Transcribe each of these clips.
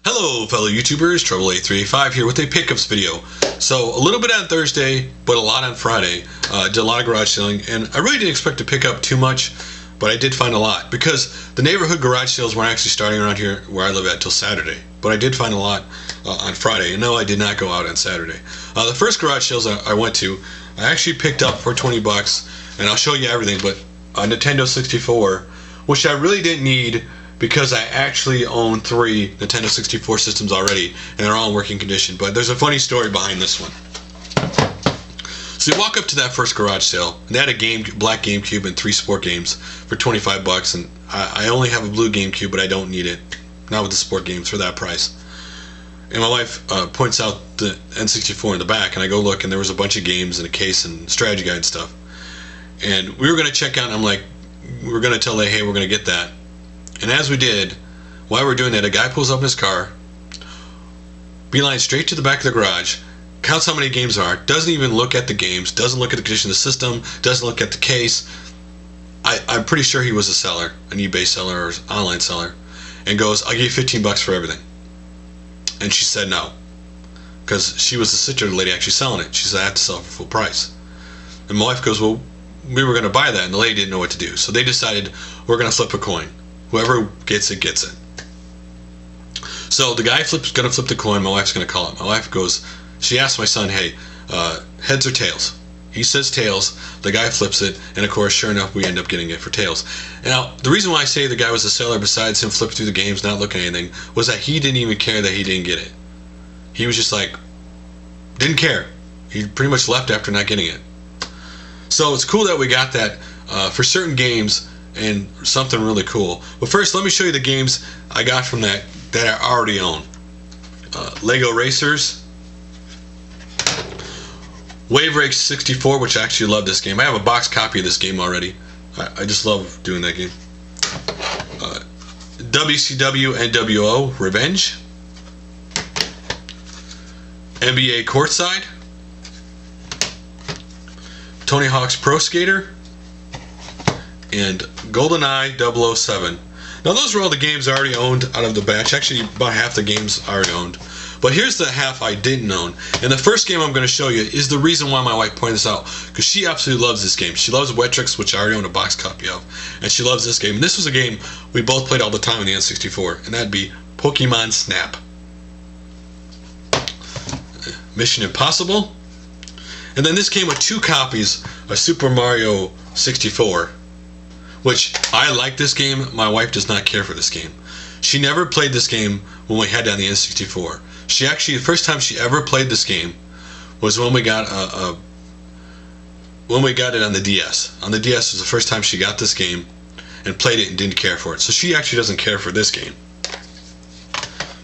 Hello fellow YouTubers, Trouble8385 here with a pickups video. So a little bit on Thursday, but a lot on Friday. Did a lot of garage selling, and I really didn't expect to pick up too much, but I did find a lot because the neighborhood garage sales weren't actually starting around here where I live at till Saturday. But I did find a lot on Friday, and no, I did not go out on Saturday. The first garage sales I went to, I actually picked up for 20 bucks, and I'll show you everything, but a Nintendo 64, which I really didn't need, because I actually own 3 Nintendo 64 systems already, and they're all in working condition. But there's a funny story behind this one. So you walk up to that first garage sale, and they had a black GameCube and 3 sport games for 25 bucks, and I only have a blue GameCube, but I don't need it. Not with the sport games for that price. And my wife points out the N64 in the back, and I go look, and there was a bunch of games and a case and strategy guide and stuff. And we were going to check out, and I'm like, we were going to tell Leigh, hey, we're going to get that. And as we did, while we're doing that, a guy pulls up in his car, beeline straight to the back of the garage, counts how many games there are, doesn't even look at the games, doesn't look at the condition of the system, doesn't look at the case. I'm pretty sure he was a seller, an eBay seller or online seller, and goes, I'll give you 15 bucks for everything. And she said no, because she was the sister of the lady actually selling it. She said, I have to sell it for full price. And my wife goes, well, we were going to buy that, and the lady didn't know what to do. So they decided, we're going to flip a coin. Whoever gets it, gets it. So the guy going to flip the coin. My wife's going to call it. My wife goes, she asks my son, hey, heads or tails? He says tails. The guy flips it. And of course, sure enough, we end up getting it for tails. Now, the reason why I say the guy was a seller, besides him flipping through the games, not looking at anything, was that he didn't even care that he didn't get it. He was just like, didn't care. He pretty much left after not getting it. So it's cool that we got that for certain games, and something really cool. But first, let me show you the games I got from that I already own. Lego Racers, Wave Race 64, which I actually love this game. I have a box copy of this game already. I just love doing that game. WCW NWO Revenge, NBA Courtside, Tony Hawk's Pro Skater, and GoldenEye 007. Now those were all the games I already owned out of the batch. Actually, about half the games I already owned. But here's the half I didn't own. And the first game I'm going to show you is the reason why my wife pointed this out. Because she absolutely loves this game. She loves Wetrix, which I already own a box copy of. And she loves this game. And this was a game we both played all the time on the N64. And that'd be Pokemon Snap. Mission Impossible. And then this came with 2 copies of Super Mario 64. Which, I like this game. My wife does not care for this game. She never played this game when we had it on the N64. She actually, the first time she ever played this game was when we got it on the DS. On the DS was the first time she got this game and played it and didn't care for it. So she actually doesn't care for this game.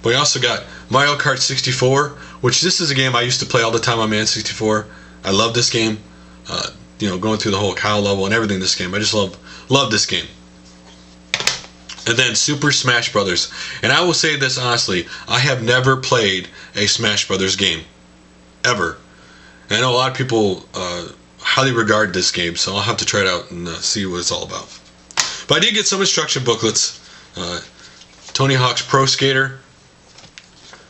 But we also got Mario Kart 64, which this is a game I used to play all the time on my N64. I love this game. You know, going through the whole cow level and everything in this game. I just love this game. And then Super Smash Brothers. And I will say this honestly, I have never played a Smash Brothers game. Ever. And I know a lot of people highly regard this game, so I'll have to try it out and see what it's all about. But I did get some instruction booklets. Tony Hawk's Pro Skater,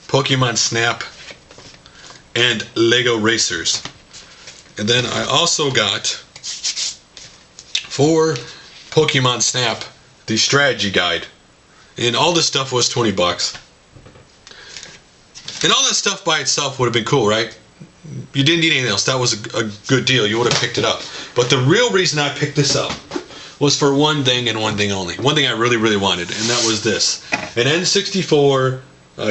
Pokemon Snap, and Lego Racers. And then I also got, for Pokemon Snap, the strategy guide. And all this stuff was 20 bucks. And all that stuff by itself would have been cool, right? You didn't need anything else. That was a good deal. You would have picked it up. But the real reason I picked this up was for one thing and one thing only. One thing I really, really wanted, and that was this. An N64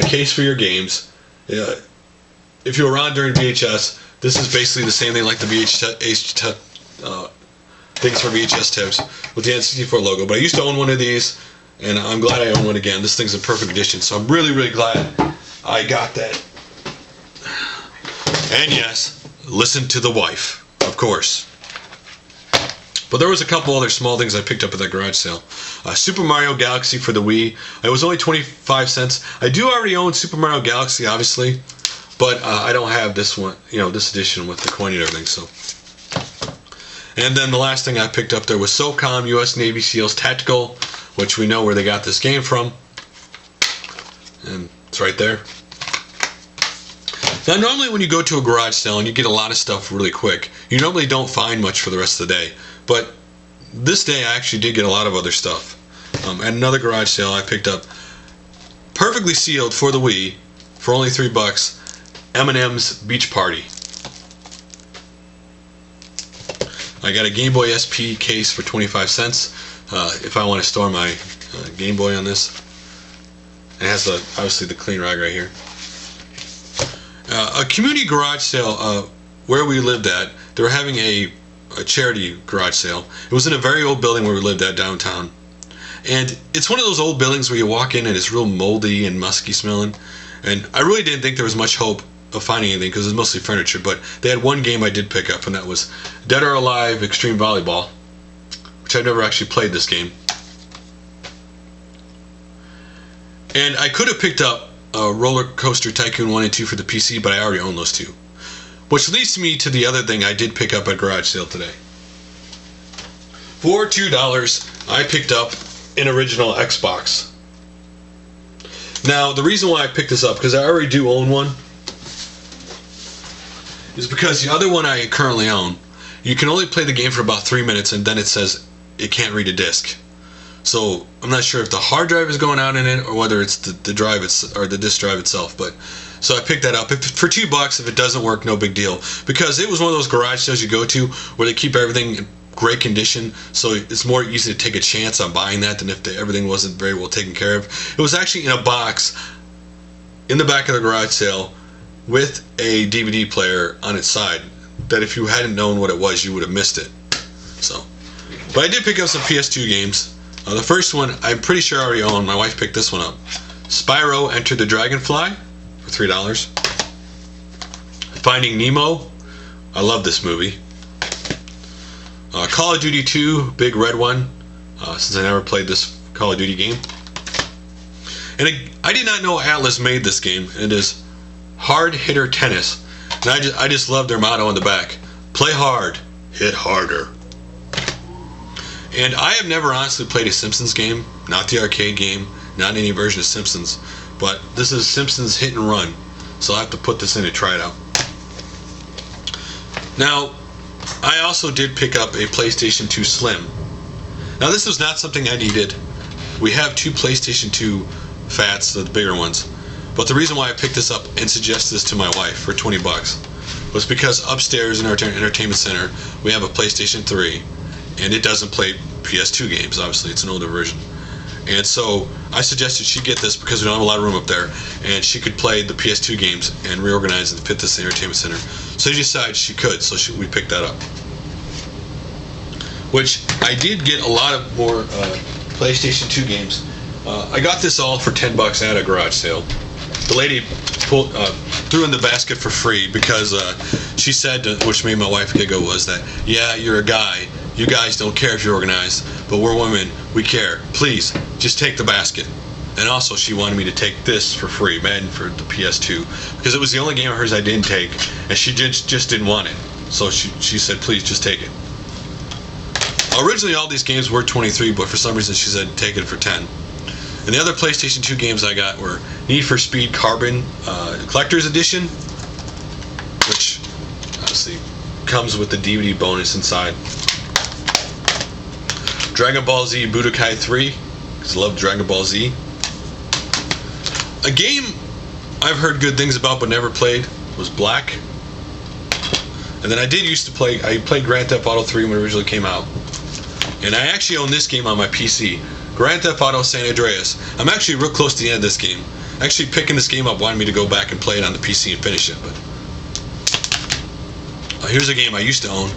case for your games. If you were around during VHS, this is basically the same thing like the VHS things for VHS tapes with the N64 logo. But I used to own one of these, and I'm glad I own one again. This thing's in perfect condition, so I'm really, really glad I got that. And yes, listen to the wife, of course. But there was a couple other small things I picked up at that garage sale. Super Mario Galaxy for the Wii. It was only 25 cents. I do already own Super Mario Galaxy, obviously, but I don't have this one, you know, this edition with the coin and everything. So, and then the last thing I picked up there was SOCOM U.S. Navy SEALs Tactical, which we know where they got this game from. And It's right there. Now, normally when you go to a garage sale and you get a lot of stuff really quick, you normally don't find much for the rest of the day. But this day I actually did get a lot of other stuff. At another garage sale I picked up, perfectly sealed for the Wii, for only $3, M&M's Beach Party. I got a Game Boy SP case for 25 cents if I want to store my Game Boy on this. It has obviously the clean rag right here. A community garage sale where we lived at, they were having a charity garage sale. It was in a very old building where we lived at downtown. And it's one of those old buildings where you walk in and it's real moldy and musky smelling. And I really didn't think there was much hope of finding anything because it was mostly furniture. But they had one game I did pick up, and that was Dead or Alive Extreme Volleyball, which I've never actually played this game. And I could have picked up Roller Coaster Tycoon 1 and 2 for the PC, but I already own those two. Which leads me to the other thing I did pick up at garage sale today. For $2, I picked up an original Xbox. Now, the reason why I picked this up, because I already do own one, is because the other one I currently own, you can only play the game for about 3 minutes and then it says it can't read a disc. So I'm not sure if the hard drive is going out in it or whether it's the drive or the disc drive itself. But so I picked that up for $2. If it doesn't work, no big deal, because it was one of those garage sales you go to where they keep everything in great condition, so it's more easy to take a chance on buying that than if everything wasn't very well taken care of. It was actually in a box in the back of the garage sale with a DVD player on its side that if you hadn't known what it was, you would have missed it. So, but I did pick up some PS2 games. The first one I'm pretty sure I already own. My wife picked this one up. Spyro Enter the Dragonfly for $3. Finding Nemo. I love this movie. Call of Duty 2, big red one, since I never played this Call of Duty game. And I did not know Atlas made this game. It is Hard Hitter Tennis. And I just love their motto on the back. Play hard, hit harder. And I have never honestly played a Simpsons game, not the arcade game, not any version of Simpsons, but this is Simpsons Hit and Run, so I'll have to put this in and try it out. Now, I also did pick up a PlayStation 2 Slim. Now, this was not something I needed. We have two PlayStation 2 Fats, the bigger ones, but the reason why I picked this up and suggested this to my wife for $20 was because upstairs in our entertainment center we have a PlayStation 3, and it doesn't play PS2 games. Obviously, it's an older version. And so I suggested she get this because we don't have a lot of room up there, and she could play the PS2 games and reorganize and fit this in the entertainment center. So she decided she could, so we picked that up. Which I did get a lot of more PlayStation 2 games. I got this all for $10 at a garage sale. The lady threw in the basket for free because she said, which made my wife giggle, was that, yeah, you're a guy. You guys don't care if you're organized, but we're women, we care. Please, just take the basket. And also, she wanted me to take this for free, Madden for the PS2, because it was the only game of hers I didn't take, and she just didn't want it. So she said, please, just take it. Originally, all these games were $23, but for some reason, she said, take it for $10. And the other PlayStation 2 games I got were Need for Speed Carbon Collector's Edition, which obviously comes with the DVD bonus inside. Dragon Ball Z Budokai 3, because I love Dragon Ball Z. A game I've heard good things about but never played was Black. And then I played Grand Theft Auto 3 when it originally came out. And I actually own this game on my PC. Grand Theft Auto San Andreas. I'm actually real close to the end of this game. Actually picking this game up wanted me to go back and play it on the PC and finish it. But here's a game I used to own.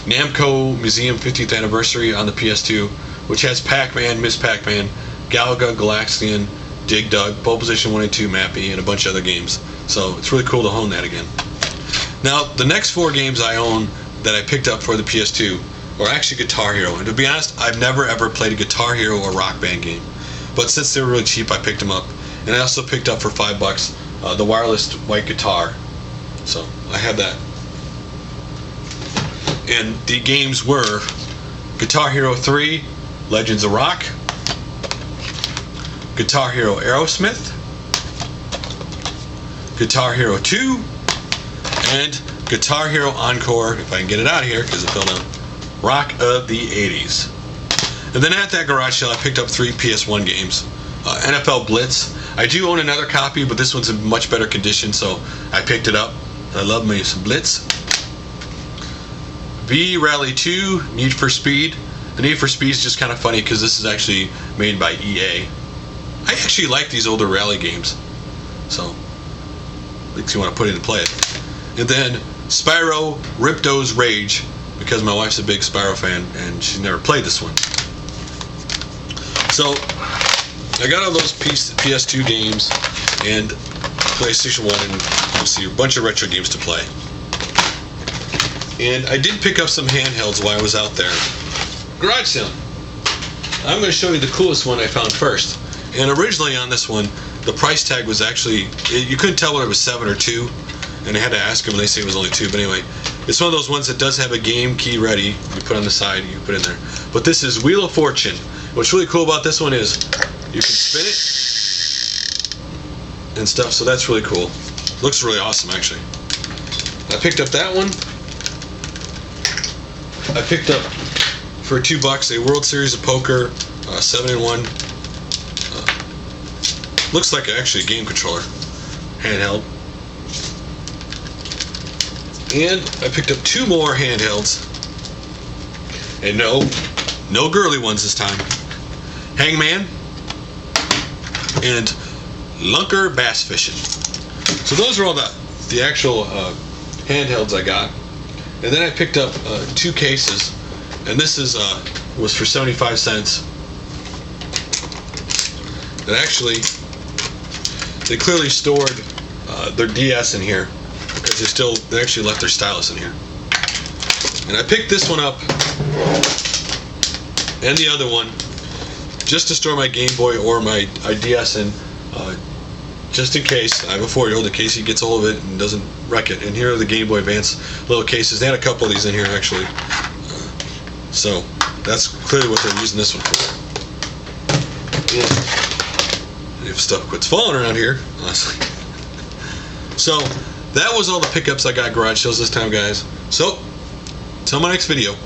Namco Museum 50th Anniversary on the PS2, which has Pac-Man, Miss Pac-Man, Galaga, Galaxian, Dig Dug, Pole Position 1 and 2, Mappy, and a bunch of other games. So it's really cool to own that again. Now, the next 4 games I own that I picked up for the PS2 are actually Guitar Hero. And to be honest, I've never ever played a Guitar Hero or Rock Band game. But since they were really cheap, I picked them up. And I also picked up for $5 the wireless white guitar. So I have that. And the games were Guitar Hero 3, Legends of Rock, Guitar Hero Aerosmith, Guitar Hero 2, and Guitar Hero Encore, if I can get it out of here because it fell down, Rock of the 80s. And then at that garage sale I picked up 3 PS1 games. NFL Blitz. I do own another copy, but this one's in much better condition, so I picked it up. I love me some Blitz. V-Rally 2, Need for Speed. The Need for Speed is just kind of funny because this is actually made by EA. I actually like these older rally games, so makes you want to put it and play it. And then Spyro Ripto's Rage, because my wife's a big Spyro fan and she's never played this one. So I got all those PS2 games and PlayStation 1 and obviously a bunch of retro games to play. And I did pick up some handhelds while I was out there. Garage sale. I'm going to show you the coolest one I found first. And originally on this one, the price tag was actually, you couldn't tell whether it was 7 or 2. And I had to ask them and they say it was only 2. But anyway, it's one of those ones that does have a game key ready. You put on the side, you put it in there. But this is Wheel of Fortune. What's really cool about this one is you can spin it and stuff, so that's really cool. Looks really awesome, actually. I picked up that one. I picked up for $2 a World Series of Poker 7-in-1. Looks like actually a game controller, handheld. And I picked up 2 more handhelds. And no girly ones this time. Hangman and Lunker Bass Fishing. So those are all the actual handhelds I got. And then I picked up 2 cases, and this is was for 75 cents. And actually, they clearly stored their DS in here because they actually left their stylus in here. And I picked this one up and the other one just to store my Game Boy or my DS in, just in case. I have a 4-year-old, in case he gets a hold of it and doesn't wreck it. And here are the Game Boy Advance little cases. They had a couple of these in here actually. So that's clearly what they're using this one for. And if stuff quits falling around here, honestly. So that was all the pickups I got garage sales this time, guys. So till my next video.